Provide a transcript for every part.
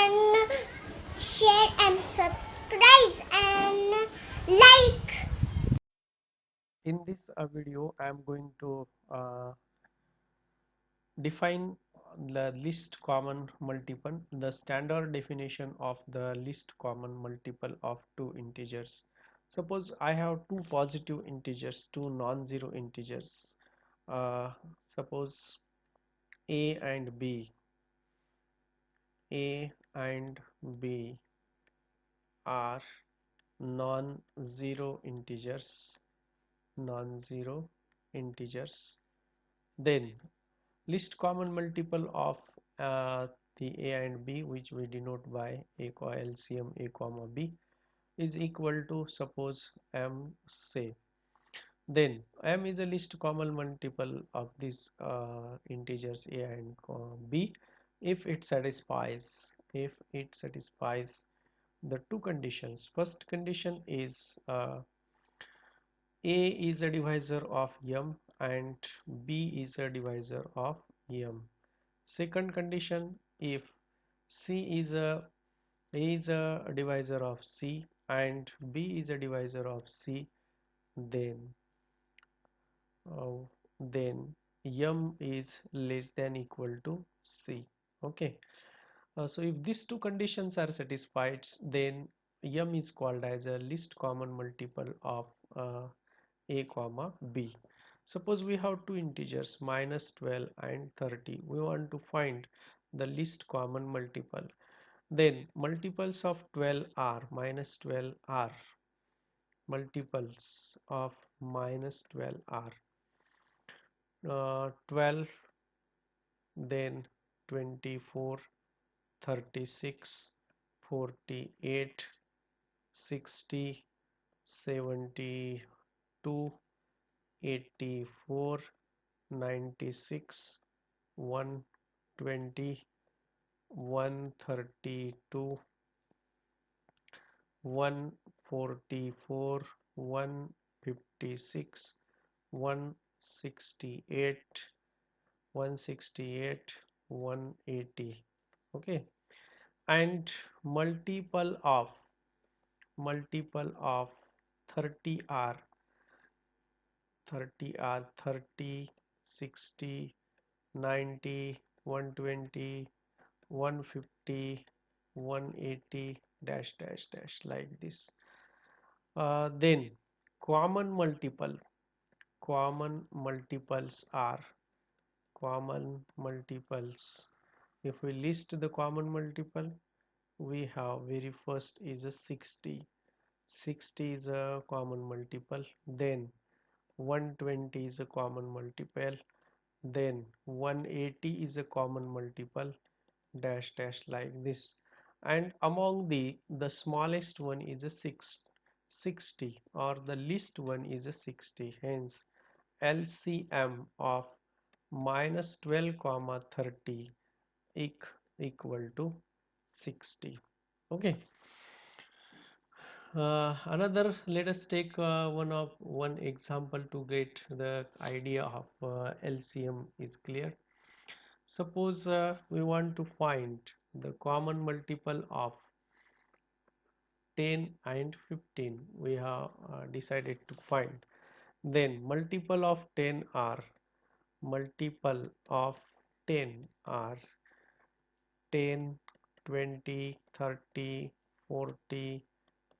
and share and subscribe and like. In this video, I am going to define the least common multiple, the standard definition of the least common multiple of two integers. Suppose I have two positive integers, two non-zero integers. Uh, Suppose a and b, a and b are non-zero integers, non-zero integers. Then least common multiple of the a and b, which we denote by a LCM a comma b, is equal to, suppose, m, say. Then m is the least common multiple of these integers a and b if it satisfies the two conditions. First condition is a is a divisor of m and b is a divisor of m. Second condition, if C is a divisor of C and B is a divisor of C, then uh, then M is less than equal to C. Okay. So if these two conditions are satisfied, then M is called as a least common multiple of A comma B. Suppose we have two integers minus 12 and 30. We want to find the least common multiple. Then multiples of 12 are minus 12 are multiples of minus 12 are 12, then 24, 36, 48, 60, 72, 84, 96, 120, 132, 144, 156, 168, 168, 180. Okay, and multiple of 30 are 30, 60, 90, 120, 150, 180, dash dash dash, like this. Then common multiple common multiples are common multiples. If we list the common multiple, we have very first is a 60. 60 is a common multiple. Then 120 is a common multiple. Then 180 is a common multiple, dash dash, like this. And among the smallest one is a 60, or the least one is a 60. Hence LCM of minus 12 comma 30 equal to 60. Okay. Another, let us take one example to get the idea of LCM is clear. Suppose we want to find the common multiple of 10 and 15. We have decided to find. Then multiple of 10 are multiple of 10 are 10, 20, 30, 40,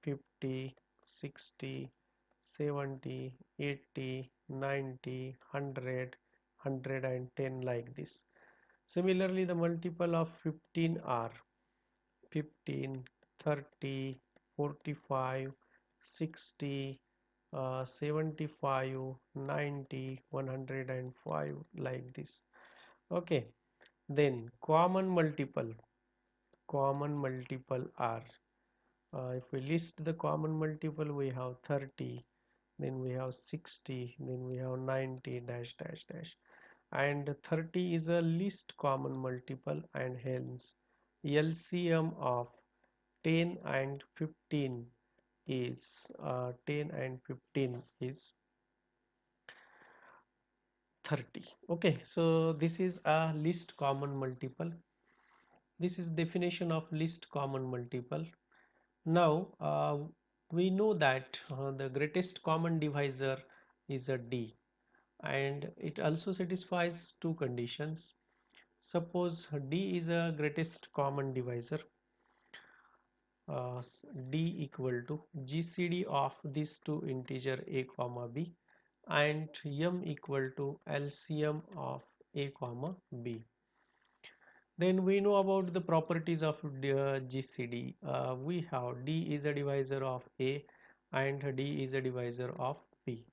50, 60, 70, 80, 90, 100, 110, like this. Similarly, the multiple of 15 are 15, 30, 45, 60, 75, 90, 105, like this. Okay. Then common multiple are, if we list the common multiple, we have 30, then we have 60, then we have 90, dash dash dash, and 30 is a least common multiple, and hence LCM of 10 and 15 is 10 and 15 is 30. Okay, so this is a least common multiple. This is definition of least common multiple. Now we know that the greatest common divisor is a D, and it also satisfies two conditions. Suppose D is a greatest common divisor, D equal to GCD of these two integer a comma b, and m equal to LCM of a comma b. Then we know about the properties of GCD. We have D is a divisor of A and D is a divisor of B.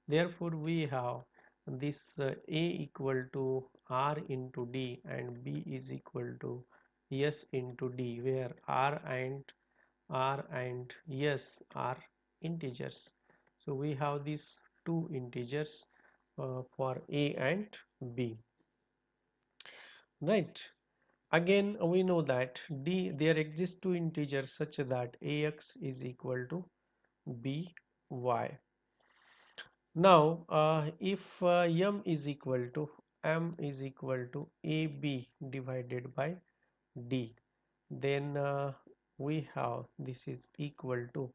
Therefore, we have this A equal to R into D and B is equal to S into D, where R and S are integers. So we have these two integers for A and B. Right. Again, we know that there exist two integers such that ax is equal to by. Now, if m is equal to ab divided by d, then we have this is equal to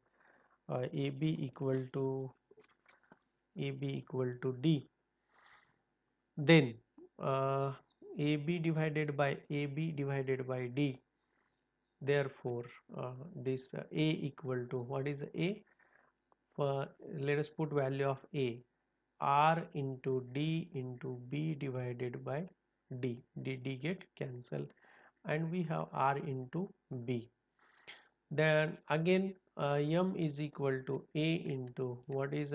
ab equal to d. Then ab divided by d. Therefore, this a equal to, what is a? Let us put value of a, r into d into b divided by d get cancelled, and we have r into b. Then again m is equal to a into, what is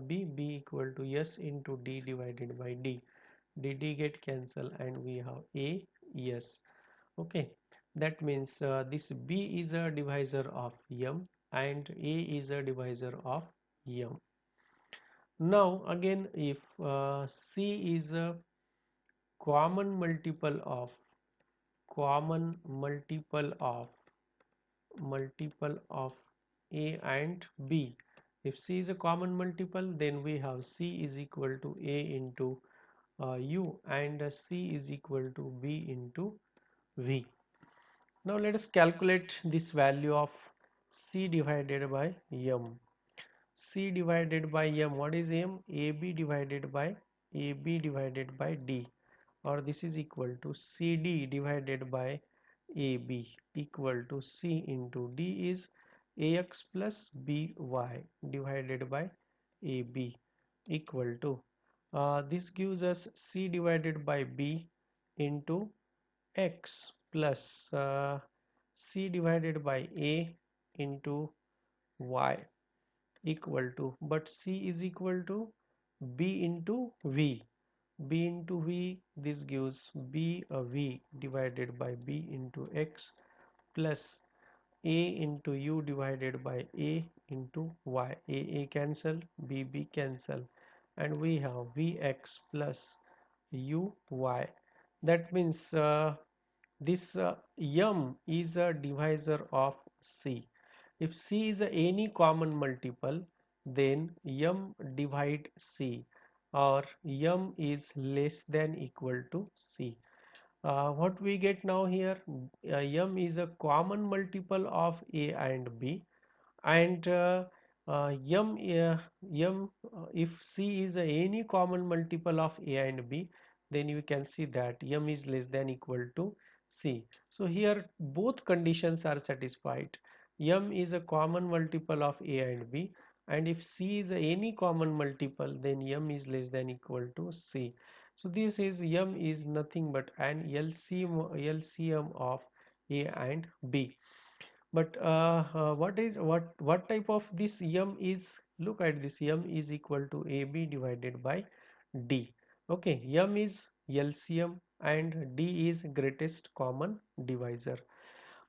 b equal to s into d divided by d get cancelled, and we have a s. Okay, that means this b is a divisor of m and a is a divisor of m. Now again, if c is a common multiple of common multiple of a and b, if c is a common multiple, then we have c is equal to a into u and c is equal to b into v. Now let us calculate this value of c divided by m. C divided by m, what is m? AB divided by d, or this is equal to CD divided by AB equal to C into D is AX plus BY divided by AB equal to this gives us C divided by B into X plus C divided by A into Y equal to, but C is equal to B into V. B into V, this gives B a V divided by B into X plus A into U divided by A into Y. A cancel, B cancel, and we have Vx plus Uy. That means this m is a divisor of C. If C is any common multiple, then m divide C, or m is less than equal to C. What we get now here, m is a common multiple of A and B, and if C is any common multiple of A and B, then you can see that m is less than equal to C. So here both conditions are satisfied. M is a common multiple of A and B, and if C is any common multiple, then m is less than equal to C. So this is m is nothing but an LCM of A and B. But what type of this m is? Look at this, m is equal to AB divided by D. Okay, m is LCM and D is greatest common divisor,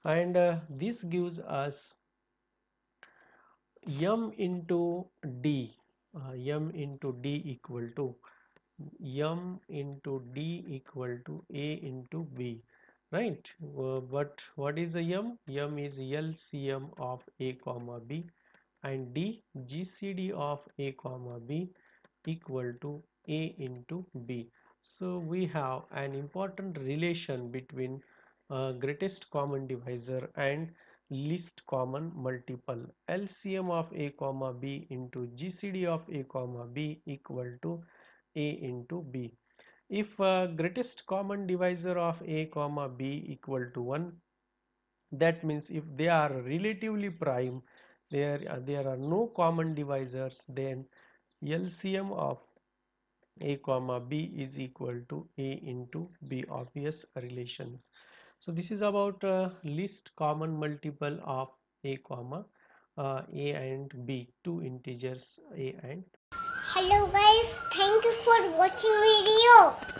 and this gives us m into D. M into D equal to m into D equal to A into B, right? But what is the m? M is LCM of A comma B, and D GCD of A comma B equal to A into B. So we have an important relation between greatest common divisor and least common multiple. LCM of a comma b into GCD of a comma b equal to a into b. If greatest common divisor of a comma b equal to 1, that means if they are relatively prime, there are no common divisors, then LCM of a comma b is equal to a into b, obvious relations. So this is about least common multiple of a comma a and b, two integers a and Hello guys, thank you for watching video.